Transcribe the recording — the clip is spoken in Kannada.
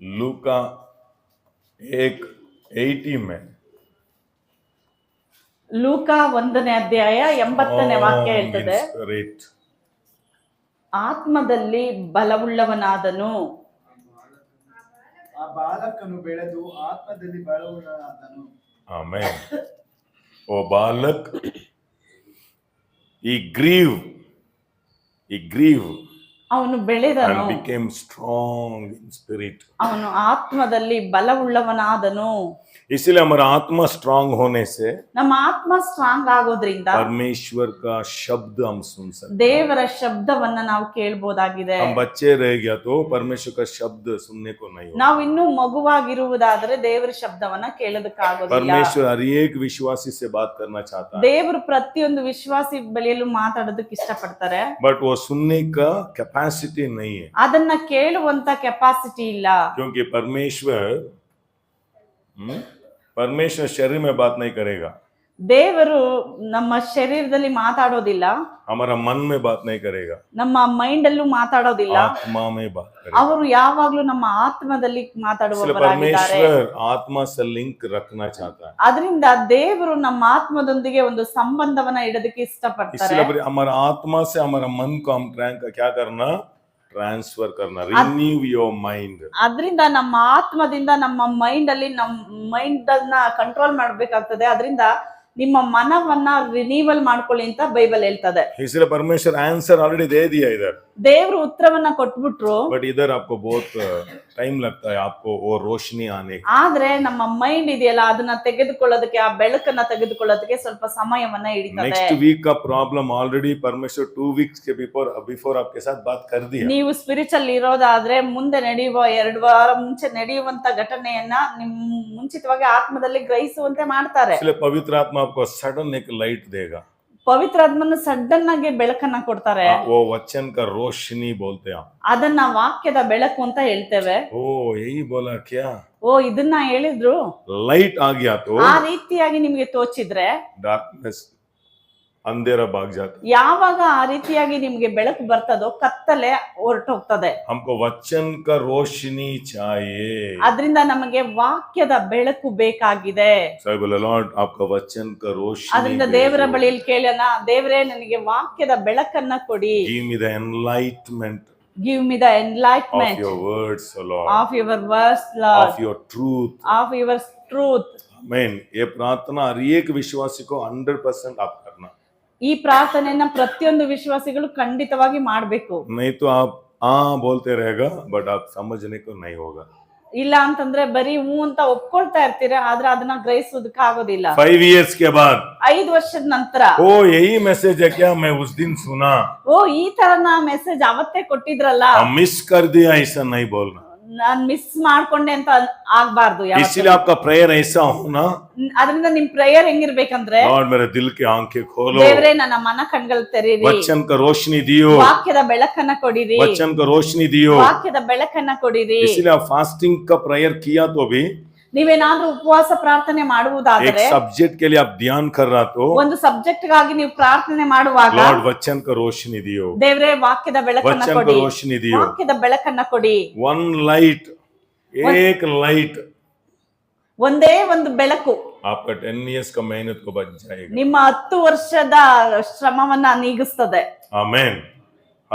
लूका 1:80 में ಲೂಕ 1ನೇ ಅಧ್ಯಾಯ 80ನೇ ವಾಕ್ಯ ಹೇಳ್ತದೆ, spirit. ಆತ್ಮದಲ್ಲಿ ಬಲವುಳ್ಳವನಾದನು. ಆ ಬಾಲಕನು ಬೆಳೆದು ಆತ್ಮದಲ್ಲಿ ಬಲವುಳ್ಳವನಾದನು. Amen. O balak, he grew ಅವನು ಬೆಳೆದನು, and became strong in spirit. ಅವನು ಆತ್ಮದಲ್ಲಿ ಬಲವುಳ್ಳವನಾದನು. इसलिए हमारा आत्मा स्ट्रांग होने से ನಮ್ಮ ಆತ್ಮ ಸ್ಟ್ರಾಂಗ್ ಆಗೋದ್ರಿಂದ परमेश्वर का शब्द हम सुन सकते हैं. ದೇವರ ಶಬ್ದವನ್ನ ನಾವು ಕೇಳಬಹುದಾಗಿದೆ. हम बच्चे रह गया तो परमेश्वर का शब्द सुनने को नहीं होगा. ನಾವು ಇನ್ನೂ ಮಗುವಾಗಿರುವುದಾದ್ರೆ ದೇವರ ಶಬ್ದವನ್ನ ಕೇಳೋದಕ್ಕಾಗೋದಿಲ್ಲ. परमेश्वर हर एक विश्वासी से बात करना चाहता है, ದೇವರು ಪ್ರತಿಯೊಂದು ವಿಶ್ವಾಸಿ ಬಳಿಯಲ್ಲೂ ಮಾತಾಡೋದಕ್ಕೆ ಇಷ್ಟಪಡ್ತಾರೆ. बट वो सुनने का कैपेसिटी नहीं है, ಅದನ್ನ ಕೇಳುವಂತ ಕೆಪಾಸಿಟಿ ಇಲ್ಲ. क्योंकि परमेश्वर शरीर में बात नहीं करेगा, ದೇವರು ನಮ್ಮ ಶರೀರದಲ್ಲಿ ಮಾತಾಡೋದಿಲ್ಲ, हमारा मन में बात नहीं करेगा, ನಮ್ಮ ಮೈಂಡ್ ಅಲ್ಲೂ ಮಾತಾಡೋದಿಲ್ಲ, आत्मा में बात करेगा. ಅವರು ಯಾವಾಗ್ಲೂ ನಮ್ಮ ಆತ್ಮದಲ್ಲಿ इसलिए ಮಾತಾಡುವವರಾಗಿದ್ದಾರೆ. परमेश्वर आत्मा से लिंक रखना चाहता है. ಅದರಿಂದ ದೇವರು ನಮ್ಮ ಆತ್ಮದೊಂದಿಗೆ ಒಂದು ಸಂಬಂಧವನ್ನ ಇಡೋದಕ್ಕೆ ಇಷ್ಟಪಡ್ತಾರೆ. इसलिए हमारा आत्मा से हमारा मन को हम क्या करना, ट्रांसफर करना, रिन्यू योर माइंड. ಅದರಿಂದ ನಮ್ಮ ಆತ್ಮದಿಂದ ನಮ್ಮ ಮೈಂಡ್ ಅಲ್ಲಿ ನಮ್ಮ ಮೈಂಡ್ ಅನ್ನ ಕಂಟ್ರೋಲ್ ಮಾಡ್ಬೇಕಾಗ್ತದೆ. ಅದರಿಂದ ನಿಮ್ಮ ಮನವನ್ನ ರಿನೀವಲ್ ಮಾಡ್ಕೊಳ್ಳಿ ಅಂತ ಬೈಬಲ್ ಹೇಳ್ತದೆ. इसलिए परमेश्वर आंसर ऑलरेडी दे दिया इधर, ದೇವರು ಉತ್ತರವನ್ನ ಕೊಟ್ಬಿಟ್ರು, बट इधर आपको बहुत टाइम लगता है आपको वो रोशनी आने की. ಆದ್ರೆ ನಮ್ಮ ಮೈಂಡ್ ಇದೆಯಲ್ಲ ಅದನ್ನ ತೆಗೆದುಕೊಳ್ಳೋದಕ್ಕೆ, ಆ ಬೆಳಕನ್ನ ತೆಗೆದುಕೊಳ್ಳೋದಕ್ಕೆ ಸ್ವಲ್ಪ ಸಮಯವನ್ನ ಹಿಡಿತದೆ. नेक्स्ट वीक का प्रॉब्लम ऑलरेडी परमेश्वर 2 वीक्स के बिफोर आपके साथ बात कर दिया. ನೀವು ಸ್ಪಿರಿಚುವಲ್ ಇರೋದಾದ್ರೆ ಮುಂದೆ ನಡೆಯುವ 2 ವಾರ ಮುಂಚೆ ನಡೆಯುವಂತ ಘಟನೆಯನ್ನ ನಿಮ್ ಮುಂಚಿತವಾಗಿ ಆತ್ಮದಲ್ಲಿ ಗ್ರಹಿಸುವಂತೆ ಮಾಡ್ತಾರೆ. इसलिए पवित्र आत्मा आपको सडन एक लाइट देगा, ಪವಿತ್ರ ಆತ್ಮನ ಸಡನ್ ಆಗಿ ಬೆಳಕನ್ನ ಕೊಡ್ತಾರೆ. वो वचन का रोशनी बोलते हैं. ಅದನ್ನ ವಾಕ್ಯದ ಬೆಳಕು ಅಂತ ಹೇಳ್ತೇವೆ. ओ यही बोला क्या, ಓ ಇದನ್ನ ಹೇಳಿದ್ರು. लाइट आ गया तो ಆ ರೀತಿಯಾಗಿ ನಿಮ್ಗೆ ತೋಚಿದ್ರೆ डार्कनेस अंधेरा भाग जाता है. ಯಾವಾಗ ಆ ರೀತಿಯಾಗಿ ನಿಮ್ಗೆ ಬೆಳಕು ಬರ್ತದೋ ಕತ್ತಲೆ ಹೊರಟೋಗ್ತದೆ. हमको वचन का रोशनी चाहिए. ಅದರಿಂದ ನಮಗೆ ವಾಕ್ಯದ ಬೆಳಕು ಬೇಕಾಗಿದೆ. सही बोले लॉर्ड, आपका वचन का रोशनी. ಅದರಿಂದ ದೇವರ ಬಳಿಯಲ್ಲಿ ಕೇಳೋಣ, ದೇವರೇ ನನಗೆ ವಾಕ್ಯದ ಬೆಳಕನ್ನ ಕೊಡಿ. Give me the enlightenment Give me the of enlightenment your words, O Lord, of your words, Lord, of your truth. of your truth. Amen. ये प्रार्थना हर एक विश्वासी को 100% आप करना, ಈ ಪ್ರಾರ್ಥನೆಯನ್ನ ಪ್ರತಿಯೊಂದು ವಿಶ್ವಾಸಿಗಳು ಖಂಡಿತವಾಗಿ ಮಾಡಬೇಕು. नहीं तो आप हाँ बोलते रहेगा बट आप समझने को नहीं होगा. ಇಲ್ಲ ಅಂತಂದ್ರೆ ಬರೀ ಹೂ ಅಂತ ಒಪ್ಕೊಳ್ತಾ ಇರ್ತೀರಾ, ಆದ್ರೆ ಅದನ್ನ ಗ್ರಹಿಸೋದಕ್ಕೆ ಆಗೋದಿಲ್ಲ. 5 years के बाद 5 ವರ್ಷದ ನಂತರ ओ यही मैसेज है क्या, मैं उस दिन सुना, ಓ ಈ ತರನ ಮೆಸೇಜ್ ಅವತ್ತೇ ಕೊಟ್ಟಿದ್ರಲ್ಲ, मिस कर दिया, ऐसा नहीं बोलना. ನಾನ್ ಮಿಸ್ ಮಾಡ್ಕೊಂಡೆ ಅಂತ ಆಗ್ಬಾರ್ದು. इसलिए आपका प्रेयर ऐसा होना, ಅದರಿಂದ ನಿಮ್ ಪ್ರೇಯರ್ ಹೆಂಗಿರ್ಬೇಕಂದ್ರೆ, लॉर्ड मेरे दिल की आंखें खोलो, ದೇವರೇ ನನ್ನ ಮನ ಕಣ್ಗಳು ತೆರೀರಿ, वचन का रोशनी दियो, ವಾಕ್ಯದ ಬೆಳಕನ್ನ ಕೊಡಿರಿ, वचन का रोशनी दियो. ವಾಕ್ಯದ ಬೆಳಕನ್ನ ಕೊಡಿರಿ. इसलिए आप फास्टिंग का प्रेयर किया तो भी ನೀವೇನಾದ್ರೂ ಉಪವಾಸ ಪ್ರಾರ್ಥನೆ एक ಮಾಡುವುದಾದರೆ, सब्जेक्ट के लिए आप ध्यान कर रहा तो ಒಂದು ಸಬ್ಜೆಕ್ಟ್ ಗಾಗಿ ನೀವು ಪ್ರಾರ್ಥನೆ ಮಾಡುವಾಗ, लॉर्ड वचन का रोशनी दियो, ದೇವರೇ ವಾಕ್ಯದ ಬೆಳಕನ್ನ वचन का ಕೊಡಿ, रोशनी दियो. ವಾಕ್ಯದ ಬೆಳಕನ್ನ ಕೊಡಿ. वन लाइट, एक लाइट ಒಂದೇ ಒಂದು ಬೆಳಕು आपका 10 years का मेहनत को बच जाएगा. ನಿಮ್ಮ 10 ವರ್ಷದ ಶ್ರಮವನ್ನ ನೀಗಿಸ್ತದೆ. आमेन.